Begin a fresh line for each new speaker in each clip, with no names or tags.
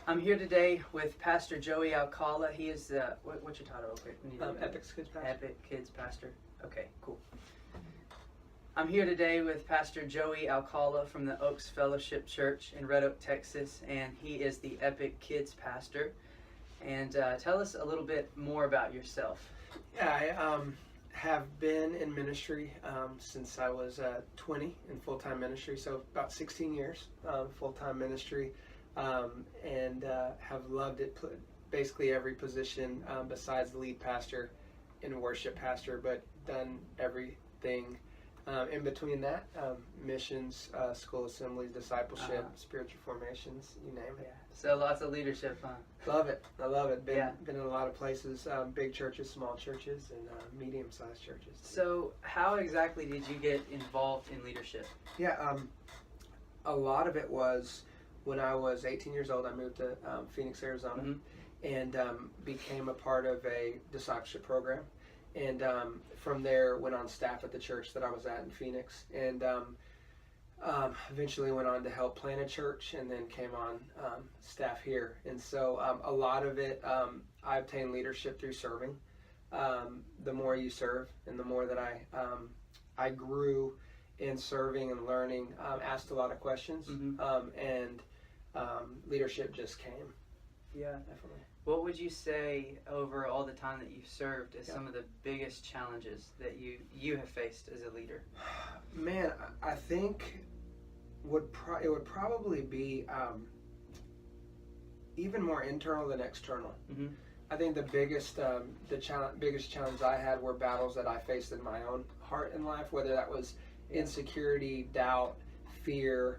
I'm here today with Pastor Joey Alcala. He is the, what's your title real quick?
Epic Kids Pastor.
Epic Kids Pastor. Okay, cool. I'm here today with Pastor Joey Alcala from the Oaks Fellowship Church in Red Oak, Texas, and he is the Epic Kids Pastor. And tell us a little bit more about yourself.
Yeah, I have been in ministry since I was 20 in full-time ministry, so about 16 years full-time ministry, and have loved it, basically every position besides the lead pastor and worship pastor, but done everything in between that, missions, school assemblies, discipleship, spiritual formations, you name it.
Yeah. So lots of leadership, huh?
Love it. I love it. Been
Yeah.
in a lot of places, big churches, small churches, and medium-sized churches.
So how exactly did you get involved in leadership?
Yeah, a lot of it was when I was 18 years old. I moved to Phoenix, Arizona, and became a part of a discipleship program. And from there, went on staff at the church that I was at in Phoenix, and eventually went on to help plant a church, and then came on staff here. And so a lot of it, I obtained leadership through serving. The more you serve, and the more that I grew in serving and learning, asked a lot of questions, and leadership just came.
Yeah,
definitely.
What would you say over all the time that you've served is some of the biggest challenges that you have faced as a leader?
Man, I think it would probably be even more internal than external. I think the biggest challenge I had were battles that I faced in my own heart and life, whether that was insecurity, doubt, fear,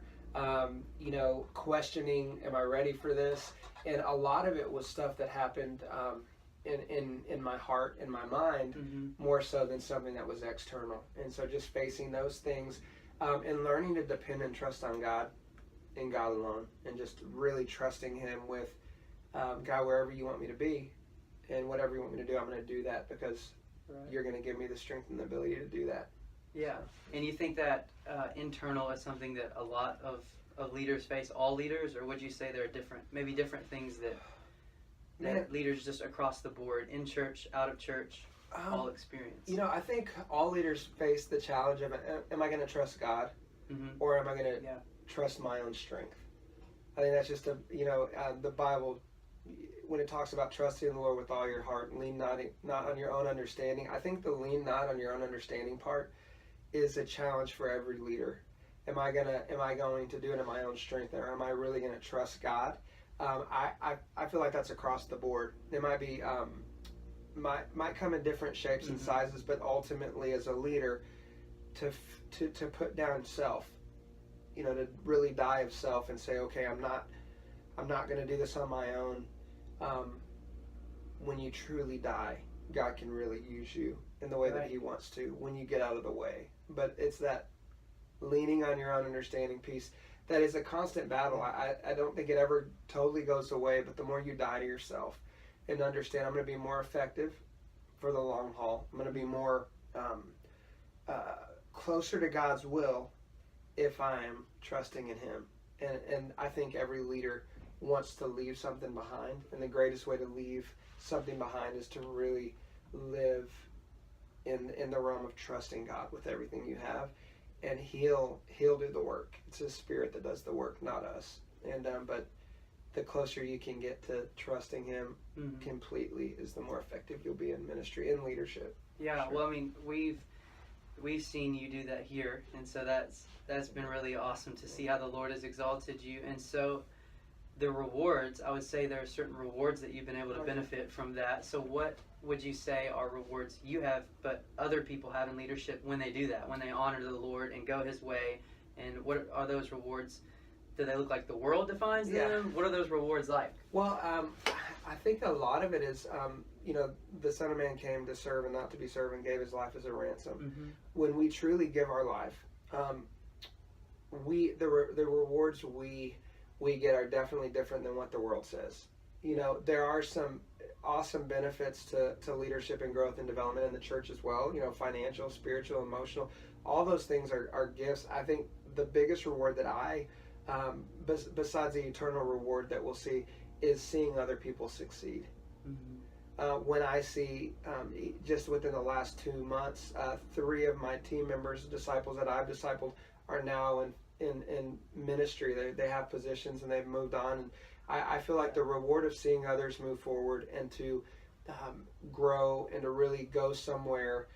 questioning, am I ready for this? And a lot of it was stuff that happened in my heart, in my mind, more so than something that was external. And so just facing those things and learning to depend and trust on God and God alone, and just really trusting Him with, God, wherever you want me to be and whatever you want me to do, I'm going to do that because you're going to give me the strength and the ability to do that.
Yeah, and you think that internal is something that a lot of leaders face, all leaders, or would you say there are different things that leaders just across the board, in church, out of church, all experience?
I think all leaders face the challenge of, am I going to trust God, or am I going to trust my own strength? I think that's just the Bible, when it talks about trusting the Lord with all your heart and lean not on your own understanding. I think the lean not on your own understanding part is a challenge for every leader. Am I going to do it in my own strength, or am I really going to trust God? I feel like that's across the board. It might be might come in different shapes and sizes, but ultimately, as a leader, to put down self, to really die of self and say, okay, I'm not going to do this on my own. When you truly die, God can really use you in the way that He wants to when you get out of the way. But it's that leaning on your own understanding piece that is a constant battle. I don't think it ever totally goes away, but the more you die to yourself and understand, I'm going to be more effective for the long haul. I'm going to be more closer to God's will if I'm trusting in Him. And I think every leader wants to leave something behind, and the greatest way to leave something behind is to really live in the realm of trusting God with everything you have. And he'll do the work. It's His Spirit that does the work, not us. And but the closer you can get to trusting Him completely is the more effective you'll be in ministry and leadership.
Yeah,
sure.
Well, I mean, we've seen you do that here, and so that's been really awesome to see how the Lord has exalted you. And so the rewards, I would say there are certain rewards that you've been able to benefit from that. So what would you say are rewards you have, but other people have in leadership when they do that, when they honor the Lord and go His way? And what are those rewards? Do they look like the world defines them? What are those rewards like?
Well, I think a lot of it is, the Son of Man came to serve and not to be served, and gave His life as a ransom. When we truly give our life, the rewards we get are definitely different than what the world says. There are some awesome benefits to leadership and growth and development in the church as well. Financial, spiritual, emotional, all those things are gifts. I think the biggest reward that I, besides the eternal reward that we'll see, is seeing other people succeed. When I see, just within the last 2 months, 3 of my team members, disciples that I've discipled, are now in ministry. They have positions and they've moved on. And I feel like the reward of seeing others move forward and to grow and to really go somewhere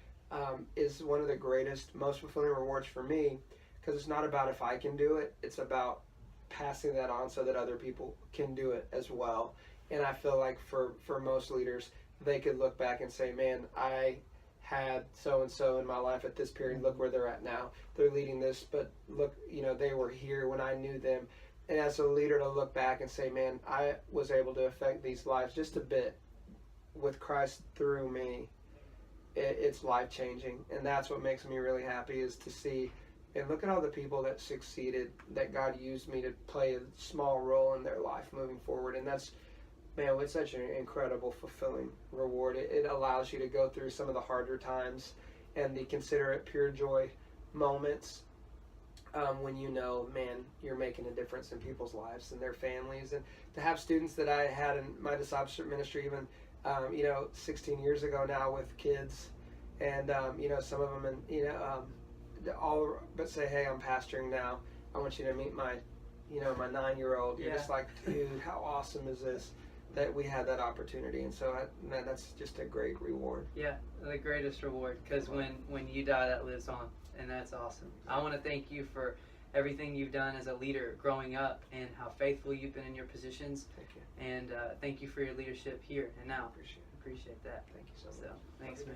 is one of the greatest, most fulfilling rewards for me, because it's not about if I can do it, it's about passing that on so that other people can do it as well. And I feel like for most leaders, they could look back and say, man, I had so-and-so in my life at this period. Look where they're at now. They're leading this, but look, they were here when I knew them. And as a leader, to look back and say, man, I was able to affect these lives just a bit with Christ through me. It's life-changing. And that's what makes me really happy, is to see, and look at all the people that succeeded, that God used me to play a small role in their life moving forward. And that's, man, it's such an incredible, fulfilling reward. It allows you to go through some of the harder times and the consider it pure joy moments when man, you're making a difference in people's lives and their families. And to have students that I had in my discipleship ministry even, 16 years ago now with kids, and, some of them, and, all but say, hey, I'm pastoring now. I want you to meet my 9-year-old. You're just like, dude, how awesome is this that we had that opportunity? And so that's just a great reward.
Yeah, the greatest reward, because when you die, that lives on, and that's awesome. I want to thank you for everything you've done as a leader growing up and how faithful you've been in your positions.
Thank you.
And thank you for your leadership here and now.
Appreciate
that.
Thank you so much.
Thanks, man.